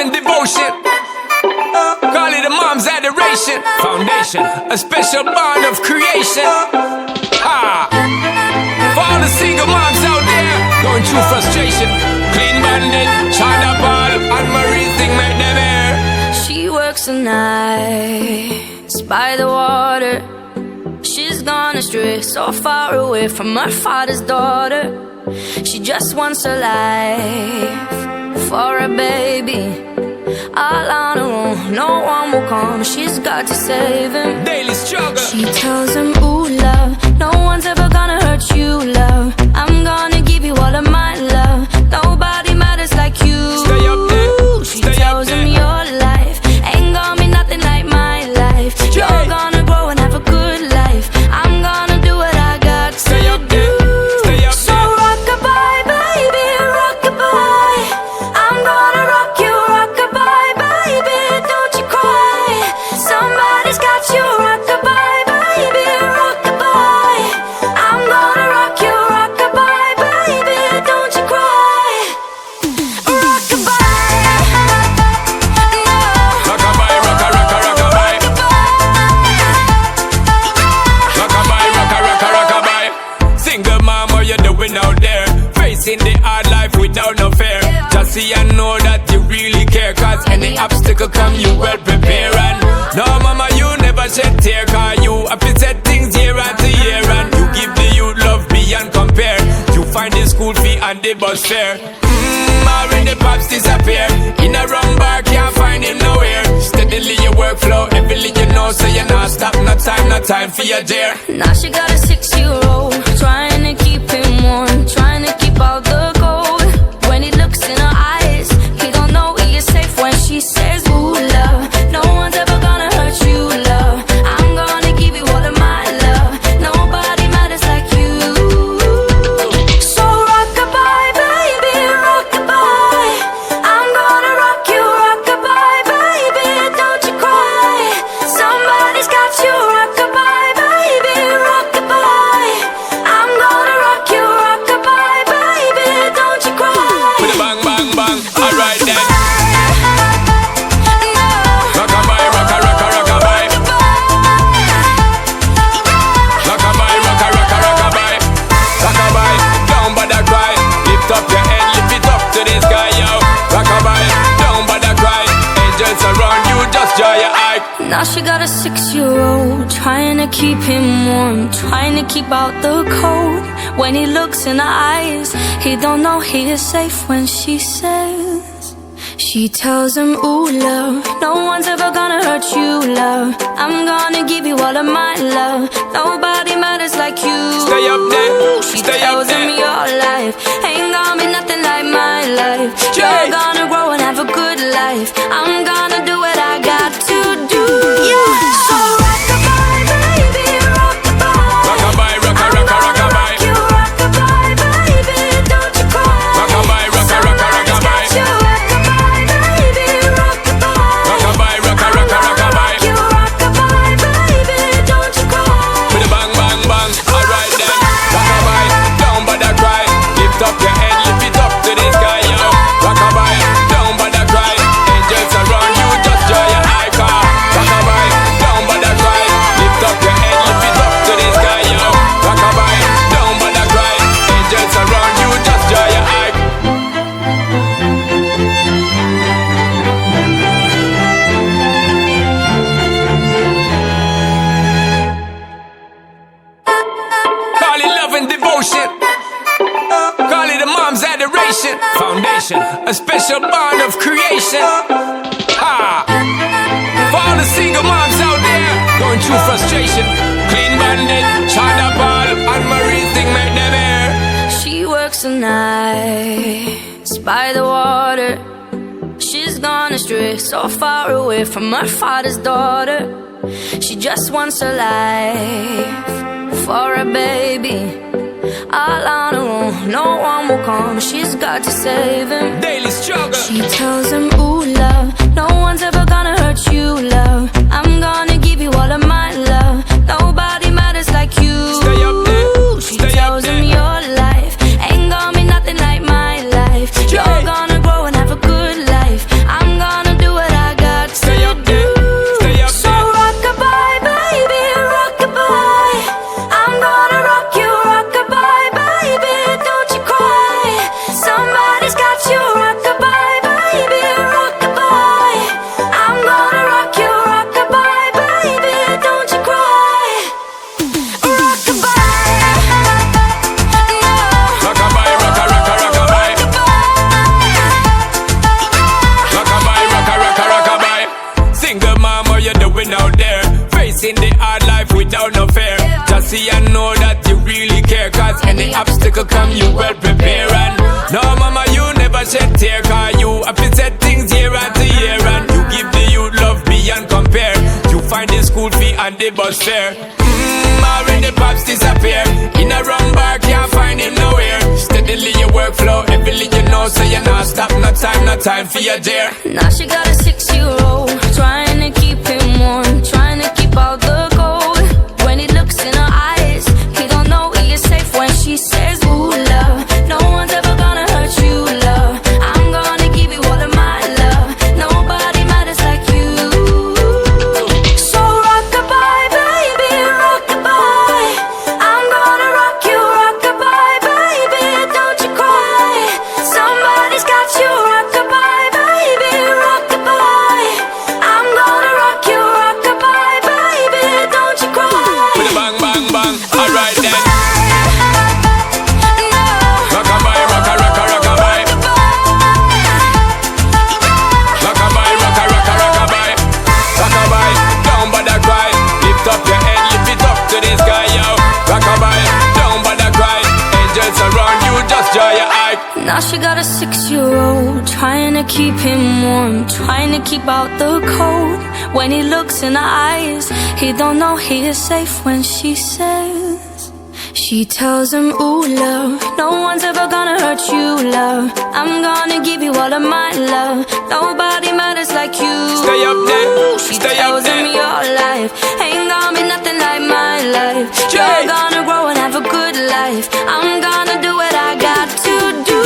and devotion. Call it a mom's adoration. Foundation, a special bond of creation. Ah, for all the single moms out there going through frustration. Clean Bandit, China Paul, and Marie thing make them air. She works the nights by the water. She's gone astray, so far away from her father's daughter. She just wants a life for a baby. All on her own, no one will come. She's got to save him. Daily struggle. She tells him, ooh, love, no one's ever gonna hurt you, love. I'm gonna give you all of my love. Nobody matters like you. Stay up there. She tells him your life ain't gonna be nothing like my life. You're gonna grow and have a good life. I'm gonna do what I got to do. So rock-a-bye, baby, rock-a-bye. I'm gonna rock you, rock-a-bye, baby, don't you cry. Somebody's got you, rock-a-bye, baby, rock-a-bye. I'm gonna rock you, rock-a-bye, baby, don't you cry. Rock-a-bye, no. Rock-a-bye, rock-a-rock-a-rock-a-bye. Rock-a-bye, rock-a-rock-a-rock-a-bye. Single mom, what you doing out there? Facing the hard life without no fear. Just see and know that you really care. Cause any obstacle come, you well prepare. And no mama, you never shed tear. Cause you have to set things year after year. And you give the youth love beyond compare. You find the school fee and the bus fare. Already pops disappear. In a wrong bar, can't find him nowhere. Steadily your workflow, everything you know. So you not stop, no time for your dare. Now she got a 6-year-old, trying to keep him warm, trying to keep out the cold. When he looks in her eyes, he don't know he is safe when she says, ooh, love, no one's ever gonna hurt you, love. I'm gonna give you all of my love. Nobody matters like you. So rock-a-bye, baby, rock-a-bye. I'm gonna rock you, rock-a-bye, baby, don't you cry. Somebody's got you, rock-a-bye, baby, rock-a-bye. I'm gonna rock you, rock-a-bye, baby, don't you cry. With a bang, bang, bang. Alright then. No. Rock-a-bye, rock-a-rock-a-rock-a-bye. Rock-a-bye, rock-a-rock-a-rock-a-bye. Rock-a-bye, don't bother cry. Lift up your head, lift it up to the sky, yo. Rock-a-bye, don't bother cry. Angels around you, just draw your eye. Now she got a 6-year-old, trying to keep him warm, trying to keep out the cold. When he looks in her eyes, he don't know he is safe when she says. She tells him, ooh, love, no one's ever gonna hurt you, love. I'm gonna give you all of my love. Nobody matters like you. Stay up there, She stay up tells him there. your life ain't gonna be nothing like my life. You're gonna grow and have a good life. I'm gonna do what I got to do. So rock-a-bye, baby, rock-a-bye. Rock-a-bye, rock-a-rock-a-rock-a-bye. You rock-a-bye, baby, don't you cry. Rock-a-bye, rock-a-rock-a-rock-a-bye. You rock-a-bye, baby, rock-a-bye. Rock-a-bye, rock-a-rock-a-rock-a-bye. You rock-a-bye, baby, don't you cry. With a bang, bang, bang. Alright then. Rock-a-bye, don't bother cry. Lift up your head, lift it up to the sky, yo. Rock-a-bye, don't bother cry. Angels around you, just draw your eye car. Rock-a-bye, don't bother cry. Lift up your head, lift it up to the sky, yo. Rock-a-bye, don't bother cry. Angels around you, just draw your eye. Call it love and devotion. Call it a mom's adoration. Foundation, a special bond of creation. Ah, for all the single moms out there going through frustration. Clean Bandit, China Paul, and Marie thing make them air. She works the nights by the water. She's gone astray, so far away from her father's daughter. She just wants a life for a baby. All on her own, no one will come. She's got to save him. Daily struggle. She tells him, ooh, love, no one's ever gonna hurt you, love. I'm gonna give you all of my love. Nobody matters like you. Stay up there. She Stay up tells him there. your life ain't gonna be nothing like my life. You're gonna grow and have a good life. I'm gonna see and know that you really care. Cause any obstacle come, you well prepare. And no mama, you never shed tear. Cause you have to set things year after year. And you give the youth love beyond compare. You find the school fee and the bus fare. Already pops disappear. In a wrong bar, can't find him nowhere. Steadily your workflow, everything you know, so you're not stop, no time for your dear. Now she got a 6-year-old, trying to keep him warm, trying to keep out the cold. When he looks in her eyes, he don't know he is safe when she says, ooh, love, no one's ever gonna hurt you, love. I'm gonna give you all of my love. Nobody matters like you. So rock-a-bye, baby, rock-a-bye. I'm gonna rock you, rock-a-bye, baby, don't you cry. Somebody's got you, rock-a-bye, baby, rock-a-bye. I'm gonna rock you, rock-a-bye, baby, don't you cry. With a bang, bang, bang, alright then. Rock-a-bye, rocka, rocka, rock-a-bye. Rock-a-bye, rocka, rocka, rock-a-bye. Rock-a-bye, don't bother cry. Lift up your head, lift it up to the sky, yo. Rock-a-bye, don't bother cry. Angels around you, just dry your eye. Now she got a 6-year-old, trying to keep him warm, trying to keep out the cold. When he looks in her eyes, he don't know he is safe when she says, she tells him, ooh, love, no one's ever gonna hurt you, love. I'm gonna give you all of my love. Nobody matters like you. Stay up there, She stay up tells him there. your life ain't gonna be nothing like my life. You're gonna grow and have a good life. I'm gonna do what I got to do.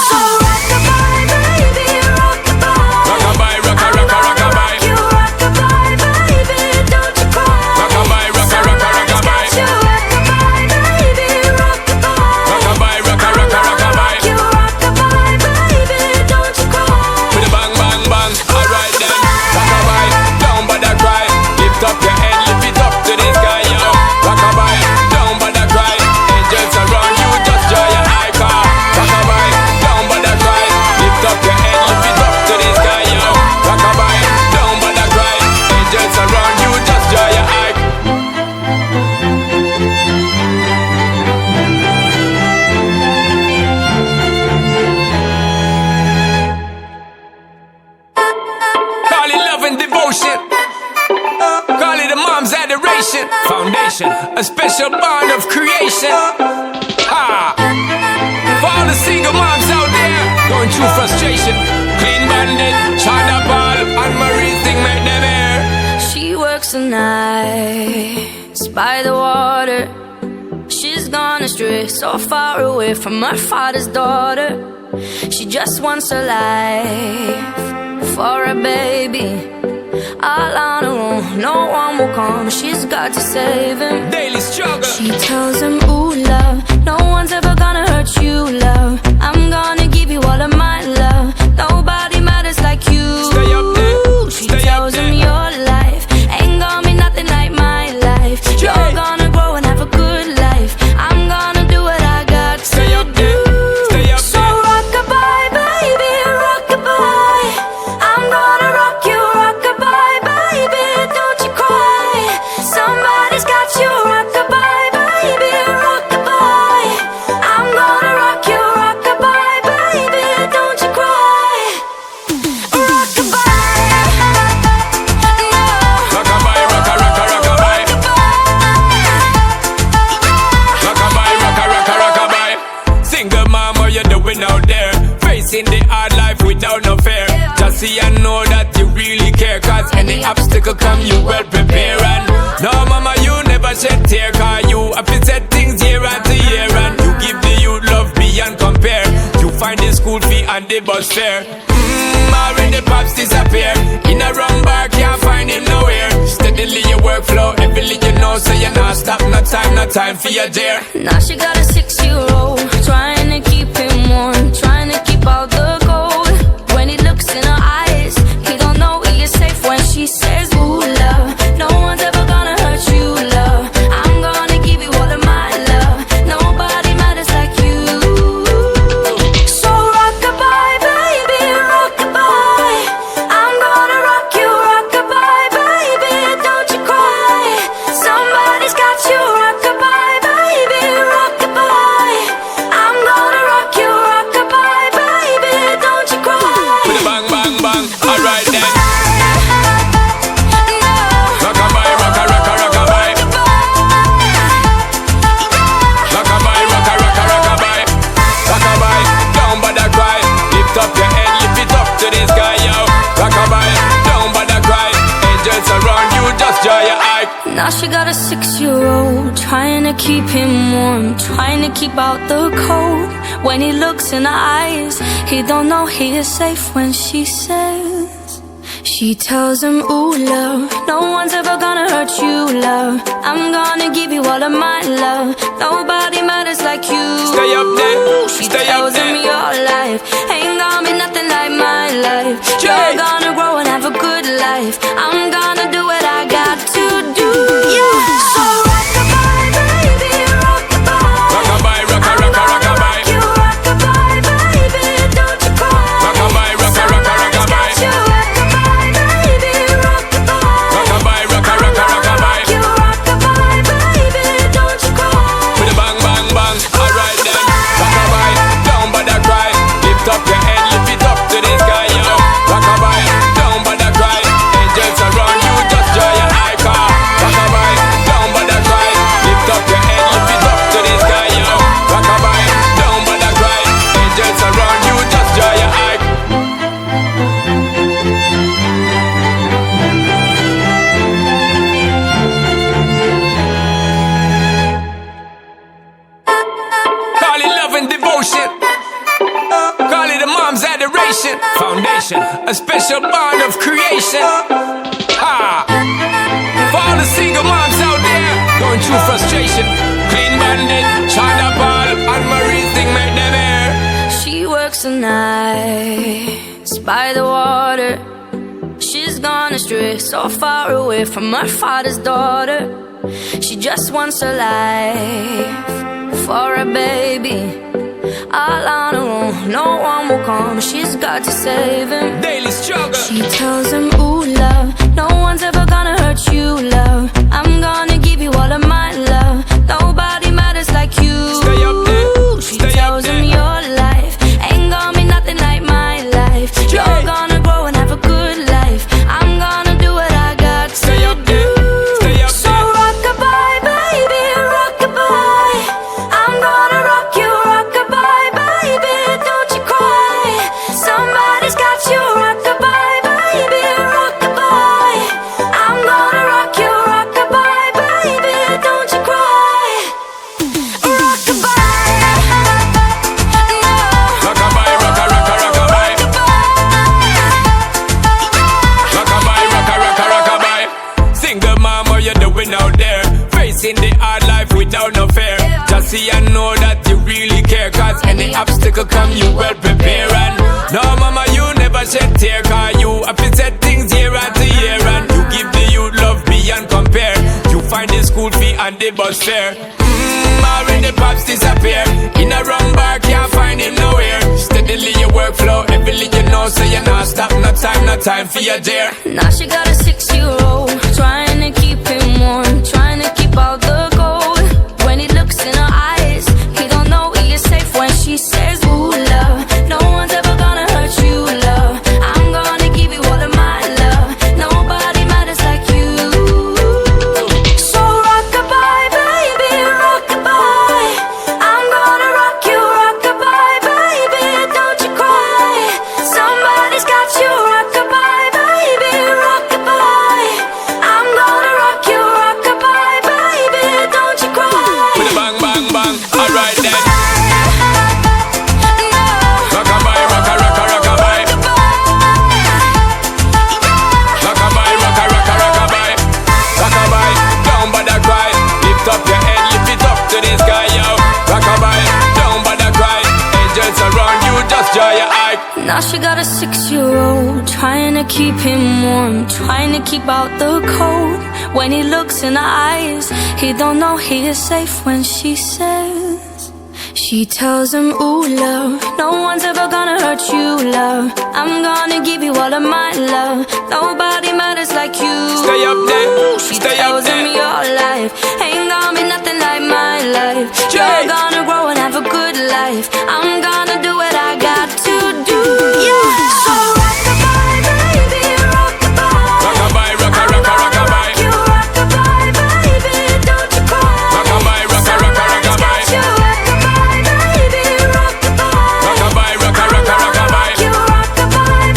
So rock-a-bye, baby, rock-a-bye. Rock-a-bye, rocka, rocka, rock-a-bye. You rock-a-bye, baby, don't you cry. Rock-a-bye, rocka, rocka, rock-a-bye. You rock-a-bye, baby, rock-a-bye. Rock-a-bye, rocka, rocka, rock-a-bye. You rock-a-bye, baby, don't you cry. With a bang, bang, bang, alright then. Rock-a-bye, don't bother cry. Lift up your head, lift it up to the sky, yo. Rock-a-bye, don't bother cry. Angels around you, just dry your eye, car. Rock-a-bye, don't bother cry. Lift up your head, lift it up to the sky, yo. Rock-a-bye, don't bother cry. Angels around you, just dry your eye. Call it love and devotion. Call it a mom's adoration. Foundation, a special bond of creation. Ha! For all the single moms out there going through frustration. Clean Bandit, China Paul, and Marie thing make them air. She works the nights by the water. She's gone astray, so far away from her father's daughter. She just wants a life for a baby. All on her own, no one will come. She's got to save him. Daily struggle. She tells him, ooh, love, no one's ever gonna hurt you, love. I'm gonna give you all of my love. Nobody matters like you. Stay up there, She stay up tells there. him your life ain't gonna be nothing like my life. You're gonna grow and have a good life. I'm gonna do what I got to Stay up do. there, stay up So there. rock-a-bye, baby, rock-a-bye. I'm gonna rock you, rock-a-bye, baby, don't you cry. Somebody's got you, rock-a-bye, baby, rock-a-bye. I'm gonna rock you, rock-a-bye, baby, don't you cry. Rock-a-bye, no. Rock-a-bye, rocka, rocka, rock-a-bye. Rock-a-bye, rocka, rocka, rock-a-bye. Single mom, what you doing out there? Facing the hard life without no fear. Just see and know that you really care. Cause any obstacle come, you well prepare. And no mama, you never shed tear. Cause you have to set things year after year. And you give the youth love beyond compare. You find the school fee and the bus fare. Already pops disappear. In a wrong bar, can't find him nowhere. Steadily your workflow, everything you know, so you're not stop, no time for your dear. Now she got a 6-year-old, trying to keep him warm, trying to keep out the cold. When he looks in her eyes, he don't know he is safe when she says, ooh, love, no one's ever gonna hurt you, love. I'm gonna give you all of my love. Nobody matters like you. So rock-a-bye, baby, rock-a-bye. I'm gonna rock you, rock-a-bye, baby, don't you cry. Somebody's got you, rock to the sky, yo. Rockabye, don't bother cry. Angels around you, just dry your eye. Now she got a 6-year-old, trying to keep him warm, trying to keep out the cold. When he looks in her eyes, he don't know he is safe when she says, she tells him, ooh, love, no one's ever gonna hurt you, love. I'm gonna give you all of my love. Nobody matters like you. Stay up there, She stay tells up him there. your life ain't gonna be nothing like my life. You're gonna grow and have a good life. I'm gonna do what I got to do. So rockabye, baby, rockabye. Rockabye, rocka, rocka, rockabye. You rockabye, baby, don't you cry. Rockabye, rocka, rocka, rockabye. You rockabye, baby, rockabye. Rockabye, rocka, rocka, rockabye. You rockabye, baby, don't you cry. With a bang, bang, bang. Alright then. Rockabye, don't bother cry. Lift up your head, lift it up to the sky, yo. Rockabye, don't bother cry. Angels around you, just dry your eye car. Rockabye, don't bother cry. Lift up your head, lift it up to the sky, yo. Rockabye, don't bother cry. Angels around you, just dry your eye. Call it love and devotion. Call it a mom's adoration. Foundation, a special bond of creation. Ha! For all the single moms out there going through frustration. Clean Bandit, China Paul, and Marie thing make them air. She works the nights by the water. She's gone astray, so far away from her father's daughter. She just wants a life for a baby. All on her own, no one will come. She's got to save him. Daily struggle. She tells him, ooh, love, no one's ever gonna hurt you, love. I'm gonna give you all of my love. Nobody matters like you. Stay up there, She stay up tells there. him your life ain't gonna be nothing like my life. You're gonna grow and have a good life. I'm gonna do what I got to Stay up do. there, stay up So there. rockabye, baby, rockabye. I'm gonna rock you, rockabye, baby, don't you cry. Somebody's got you, rockabye, baby, rockabye. I'm gonna rock you, rockabye, baby, don't you cry. Rockabye, no. Rockabye, rocka, rocka, rockabye. Rockabye, rocka, rocka, rockabye. Single mom, what you doing out there? Facing the hard life without no fear. Just see and know that you really care. Cause any obstacle come, you well prepare. And no mama, you never shed tear. Cause you have to set things year after year. And you give the youth love beyond compare. You find the school fee and the bus fare. When the pops disappear, in a wrong bar, can't find him nowhere. Steadily your workflow, everything you know, so you're not stop, no time for your dear. Now she got a 6-year-old, trying to keep him warm, trying to keep out the cold. When he looks in her eyes, he don't know he is safe when she says, ooh, love, no one's ever gonna hurt you, love. I'm gonna give you all of my love. Nobody matters like you. So rockabye, baby, rockabye. I'm gonna rock you, rockabye, baby, don't you cry. Somebody's got you, rockabye, baby, rockabye. I'm gonna rock you, rockabye, baby, don't you cry. With a bang, bang, bang, alright then. No. Rockabye, rocka, rocka, rockabye. Rockabye, rocka, rocka, rockabye. Rockabye, don't bother cry. Lift up your head, lift it up to the sky, yo. Rockabye, don't bother cry. Angels around you, just dry your eye. Now she got a 6-year-old, trying to keep him warm, trying to keep out the cold. When he looks in her eyes, he don't know he is safe when she says, she tells him, ooh, love, no one's ever gonna hurt you, love. I'm gonna give you all of my love. Nobody matters like you. Stay up there, She stay up tells him there. your life ain't gonna be nothing like my life. You're gonna grow and have a good life. I'm gonna do what I got to do. So rockabye, baby, rockabye. Rockabye, rocka, rocka, rockabye. You rockabye, baby, don't you cry. Rockabye, rocka, rocka, rockabye. You rockabye, baby, rockabye. Rockabye, rocka, rocka, rockabye. You rockabye,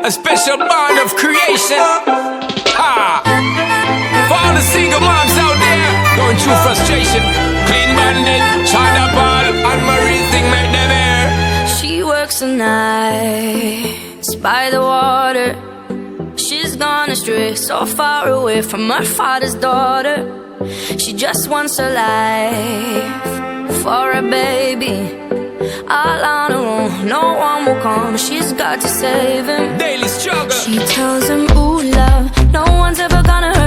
a special bond of creation. Ha! For all the single moms out there going through frustration, Clean Bandit, China Ball, and Marie thing make them air. She works the nights by the water. She's gone astray, so far away from her father's daughter. She just wants a life for a baby. All on her own, no one will come. She's got to save him. Daily struggle. She tells him, ooh, love, no one's ever gonna hurt